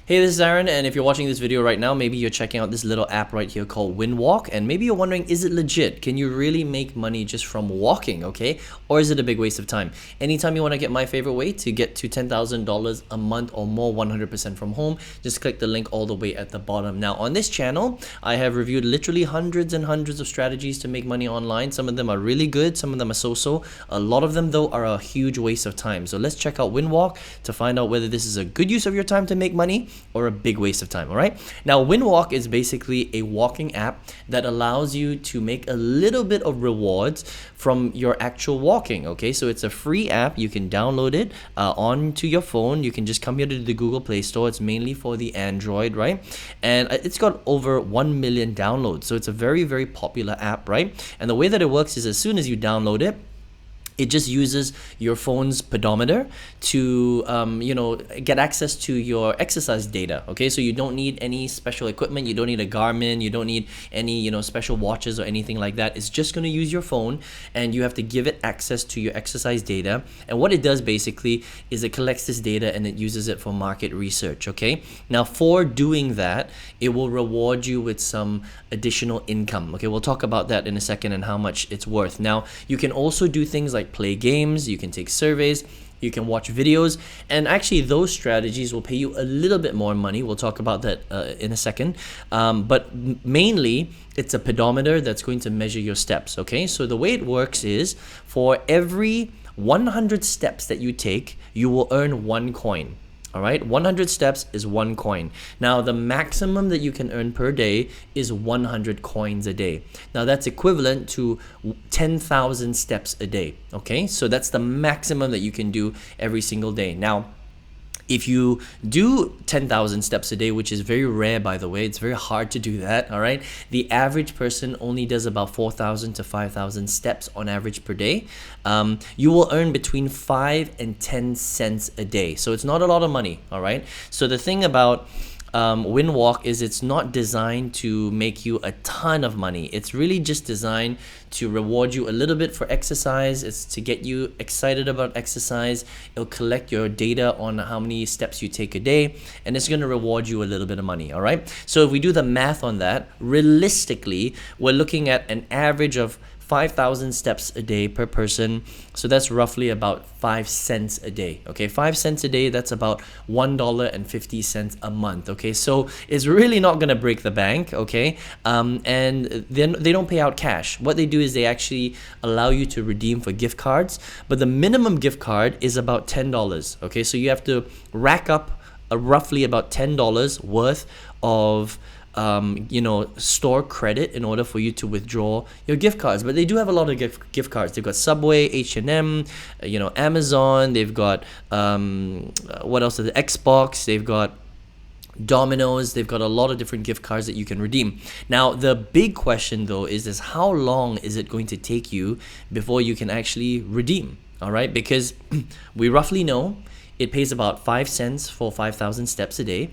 Hey, this is Aaron, and if you're watching this video right now, maybe you're checking out this little app right here called Winwalk, and maybe you're wondering, is it legit? Can you really make money just from walking, okay? Or is it a big waste of time? Anytime you want to get my favorite way to get to $10,000 a month or more 100% from home, just click the link all the way at the bottom. Now, on this channel, I have reviewed literally hundreds and hundreds of strategies to make money online. Some of them are really good, some of them are so-so. A lot of them, though, are a huge waste of time. So let's check out Winwalk to find out whether this is a good use of your time to make money or a big waste of time. All right, now Winwalk is basically a walking app that allows you to make a little bit of rewards from your actual walking. Okay, so it's a free app. You can download it onto your phone. You can just come here to the Google Play Store. It's mainly for the Android, right? And it's got over 1 million downloads, so it's a very popular app, right? And the way that it works is, as soon as you download it, it just uses your phone's pedometer to get access to your exercise data. Okay, so you don't need any special equipment. You don't need a Garmin. You don't need any special watches or anything like that. It's just going to use your phone, and you have to give it access to your exercise data. And what it does basically is it collects this data and it uses it for market research. Okay, now for doing that, it will reward you with some additional income. Okay, we'll talk about that in a second and how much it's worth. Now, you can also do things like play games, you can take surveys, you can watch videos, and actually those strategies will pay you a little bit more money. We'll talk about that in a second, but mainly it's a pedometer that's going to measure your steps. Okay, so the way it works is, for every 100 steps that you take, you will earn 1 coin. All right, 100 steps is 1 coin. Now, the maximum that you can earn per day is 100 coins a day. Now, that's equivalent to 10,000 steps a day. Okay, so that's the maximum that you can do every single day. Now, if you do 10,000 steps a day, which is very rare, by the way, it's very hard to do that, all right? The average person only does about 4,000 to 5,000 steps on average per day. You will earn between 5 and 10 cents a day. So it's not a lot of money, all right? So the thing about Winwalk is, it's not designed to make you a ton of money. It's really just designed to reward you a little bit for exercise. It's to get you excited about exercise. It'll collect your data on how many steps you take a day, and it's going to reward you a little bit of money. All right, so if we do the math on that, realistically, we're looking at an average of 5,000 steps a day per person. So that's roughly about 5 cents a day. Okay, 5 cents a day, that's about $1.50 a month. Okay, so it's really not gonna break the bank. Okay, and then they don't pay out cash. What they do is they actually allow you to redeem for gift cards, but the minimum gift card is about $10. Okay, so you have to rack up roughly about $10 worth of store credit in order for you to withdraw your gift cards. But they do have a lot of gift cards. They've got Subway, H&M, Amazon. They've got what else? The Xbox. They've got Domino's. They've got a lot of different gift cards that you can redeem. Now, the big question though is how long is it going to take you before you can actually redeem? All right, because we roughly know it pays about 5 cents for 5,000 steps a day.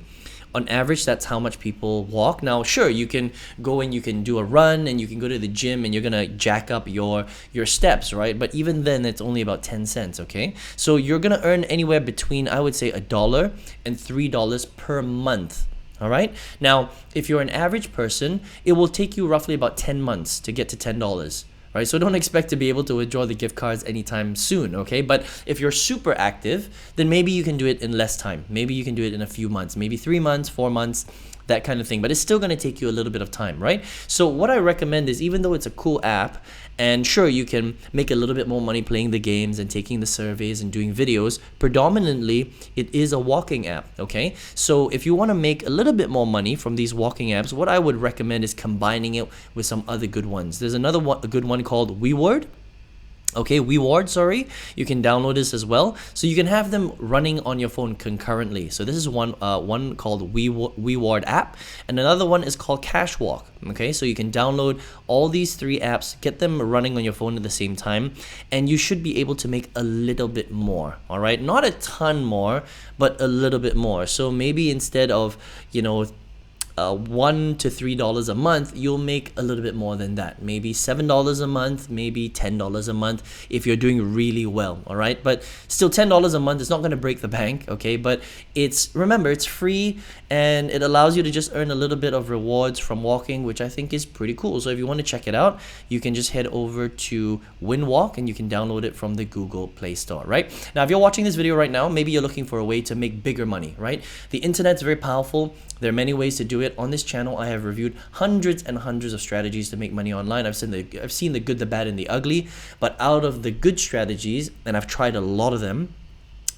On average, that's how much people walk. Now, sure, you can go and you can do a run and you can go to the gym and you're gonna jack up your steps, right? But even then, it's only about 10 cents, okay? So you're gonna earn anywhere between, I would say, $1 and $3 per month. All right. Now, if you're an average person, it will take you roughly about 10 months to get to $10. Right, so don't expect to be able to withdraw the gift cards anytime soon, okay? But if you're super active, then maybe you can do it in less time. Maybe you can do it in a few months, maybe 3 months, 4 months, that kind of thing. But it's still going to take you a little bit of time, right? So what I recommend is, even though it's a cool app, and sure, you can make a little bit more money playing the games and taking the surveys and doing videos, predominantly it is a walking app, okay? So if you want to make a little bit more money from these walking apps, what I would recommend is combining it with some other good ones. There's another one, a good one called WeWord. Okay, WeWard, sorry. You can download this as well. So you can have them running on your phone concurrently. So this is one called WeWard app, and another one is called Cashwalk. Okay, so you can download all these 3 apps, get them running on your phone at the same time, and you should be able to make a little bit more. All right, not a ton more, but a little bit more. So maybe instead of $1 to $3 a month, you'll make a little bit more than that. Maybe $7 a month, maybe $10 a month if you're doing really well, all right? But still, $10 a month is not going to break the bank, okay? But remember, it's free and it allows you to just earn a little bit of rewards from walking, which I think is pretty cool. So if you want to check it out, you can just head over to Winwalk and you can download it from the Google Play Store, right? Now, if you're watching this video right now, maybe you're looking for a way to make bigger money, right? The internet's very powerful. There are many ways to do it. On this channel, I have reviewed hundreds and hundreds of strategies to make money online. I've seen the good, the bad, and the ugly. But out of the good strategies, and I've tried a lot of them,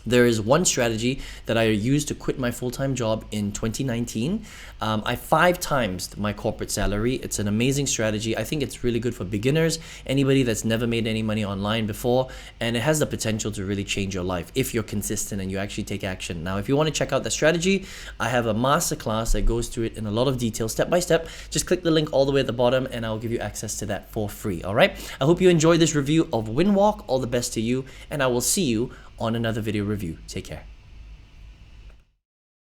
there is one strategy that I used to quit my full-time job in 2019. I 5 times my corporate salary. It's an amazing strategy. I think it's really good for beginners, anybody that's never made any money online before, and it has the potential to really change your life if you're consistent and you actually take action. Now, if you want to check out the strategy, I have a masterclass that goes through it in a lot of detail, step by step. Just click the link all the way at the bottom and I'll give you access to that for free, all right? I hope you enjoyed this review of Winwalk. All the best to you, and I will see you on another video review. Take care.